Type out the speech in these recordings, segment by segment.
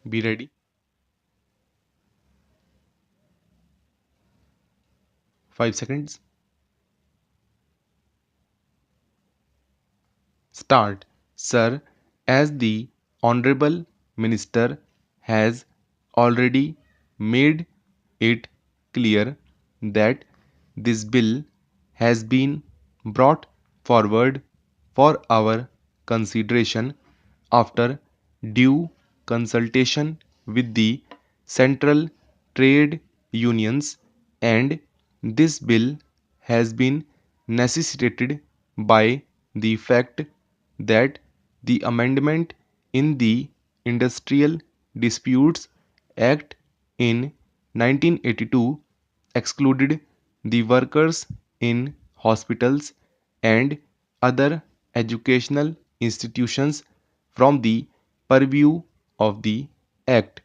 Be ready. 5 seconds. Start. Sir, as the Honorable Minister has already made it clear that this bill has been brought forward for our consideration after due consultation with the central trade unions, and this bill has been necessitated by the fact that the amendment in the Industrial Disputes Act in 1982 excluded the workers in hospitals and other educational institutions from the purview of the Act.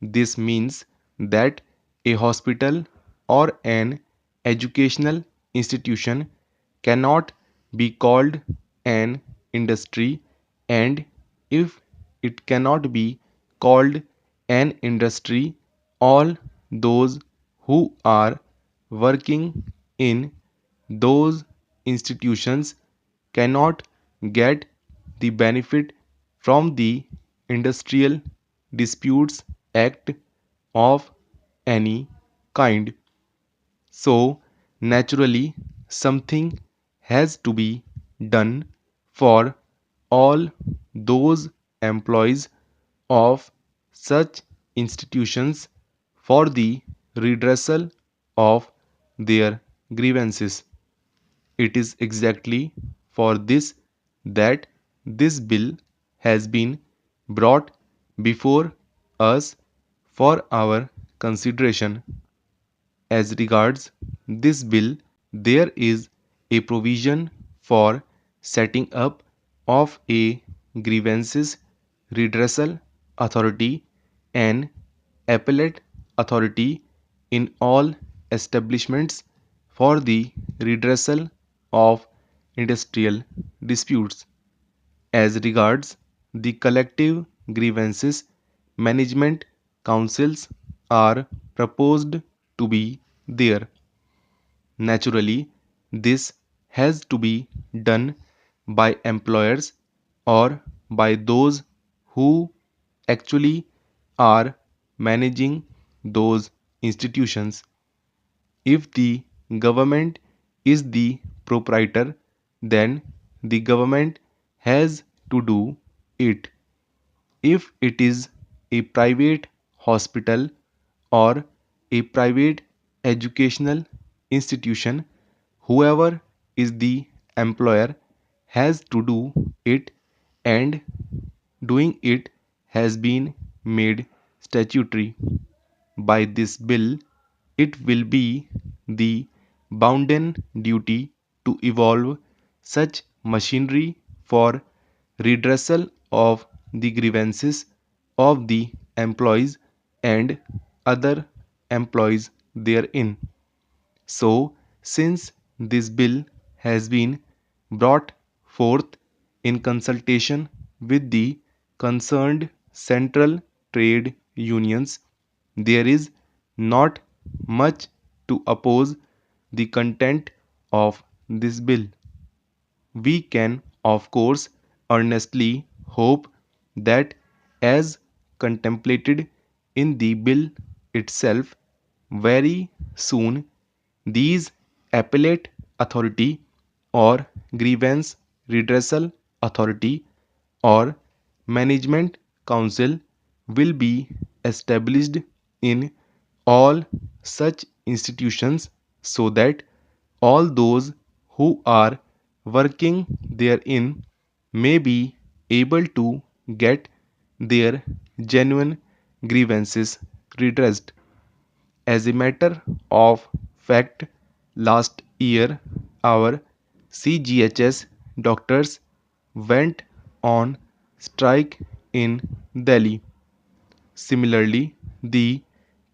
This means that a hospital or an educational institution cannot be called an industry, and if it cannot be called an industry, all those who are working in those institutions cannot get the benefit from the Industrial Disputes Act of any kind. So, naturally, something has to be done for all those employees of such institutions for the redressal of their grievances. It is exactly for this that this bill has been brought before us for our consideration. As regards this bill, there is a provision for setting up of a grievances redressal authority and appellate authority in all establishments for the redressal of industrial disputes. As regards the collective grievances, management councils are proposed to be there. Naturally, this has to be done by employers or by those who actually are managing those institutions. If the government is the proprietor, then the government has to do it. If it is a private hospital or a private educational institution, whoever is the employer has to do it, and doing it has been made statutory. By this bill, it will be the bounden duty to evolve such machinery for redressal of the grievances of the employees and other employees therein. So, since this bill has been brought forth in consultation with the concerned central trade unions, there is not much to oppose the content of this bill. We can, of course, earnestly hope that, as contemplated in the bill itself, very soon these appellate authority or grievance redressal authority or management council will be established in all such institutions, so that all those who are working therein may be able to get their genuine grievances redressed. As a matter of fact, last year our CGHS doctors went on strike in Delhi. Similarly, the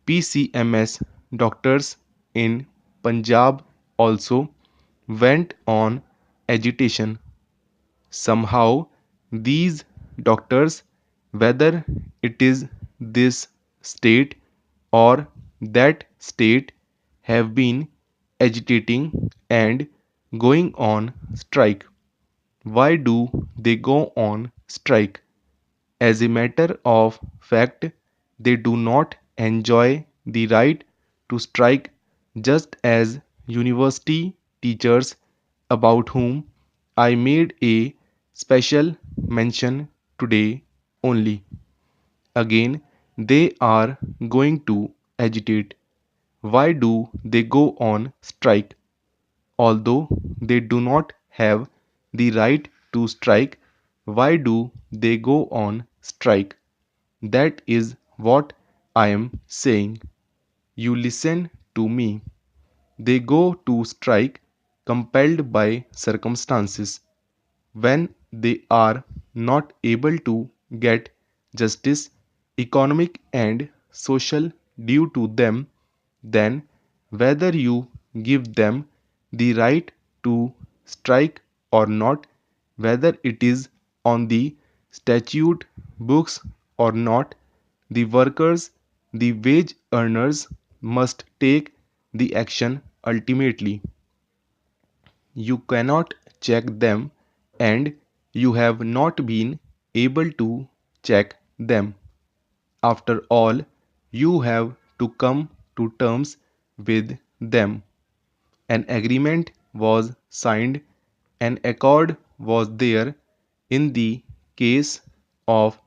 PCMS doctors in Punjab also went on agitation. Somehow, these doctors, whether it is this state or that state have been agitating and going on strike. Why do they go on strike? As a matter of fact, they do not enjoy the right to strike, just as university teachers, about whom I made a special mention today only. Again, they are going to agitate. Why do they go on strike? Although they do not have the right to strike, why do they go on strike? That is what I am saying. You listen to me. They go to strike compelled by circumstances. When they are not able to get justice, economic and social, due to them, then whether you give them the right to strike or not, whether it is on the statute books or not, the workers, the wage earners, must take the action ultimately. You cannot check them, and you have not been able to check them. After all, you have to come to terms with them. An agreement was signed, an accord was there in the case of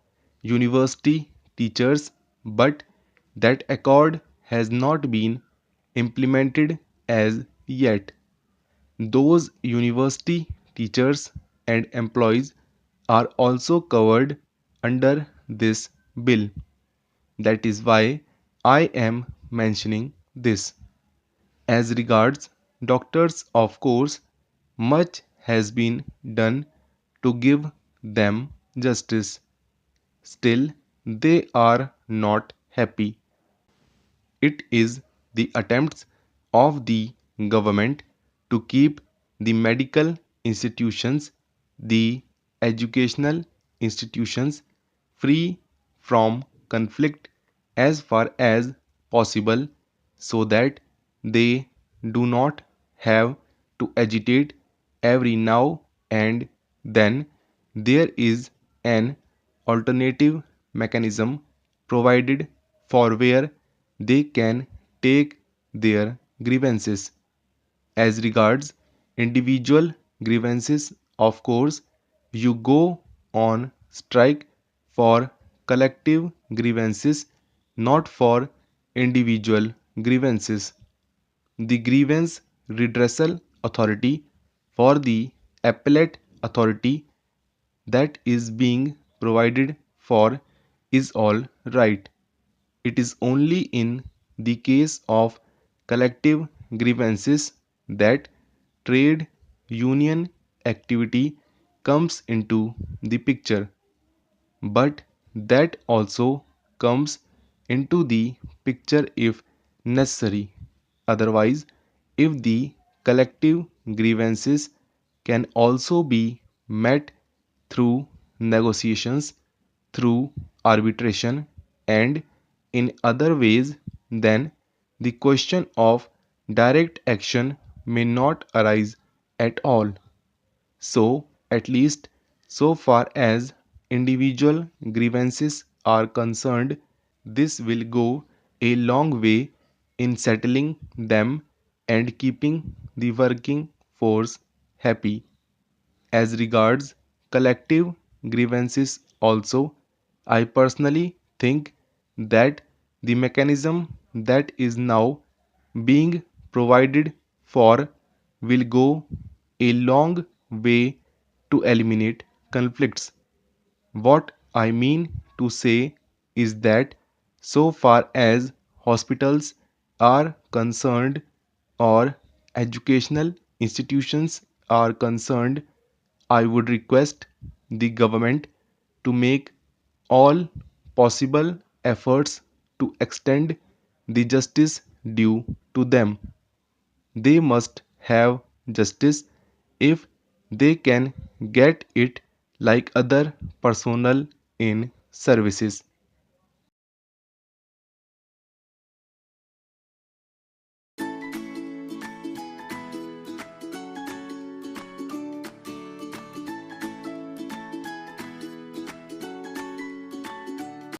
university teachers, but that accord has not been implemented as yet. Those university teachers and employees are also covered under this bill. That is why I am mentioning this. As regards doctors, of course, much has been done to give them justice. Still, they are not happy. It is the attempts of the government to keep the medical institutions, the educational institutions, free from conflict as far as possible, so that they do not have to agitate every now and then. There is an alternative mechanism provided for where they can take their grievances. As regards individual grievances, of course, you go on strike for collective grievances, not for individual grievances. The grievance redressal authority for the appellate authority that is being provided for is all right. It is only in the case of collective grievances that trade union activity comes into the picture. But that also comes into the picture if necessary. Otherwise, if the collective grievances can also be met through negotiations, through arbitration, and in other ways, then the question of direct action may not arise at all. So, at least so far as individual grievances are concerned, this will go a long way in settling them and keeping the working force happy. As regards collective grievances also, I personally think that the mechanism that is now being provided for will go a long way to eliminate conflicts. What I mean to say is that so far as hospitals are concerned or educational institutions are concerned, I would request the government to make all possible efforts to extend the justice due to them. They must have justice if they can get it like other personnel in services.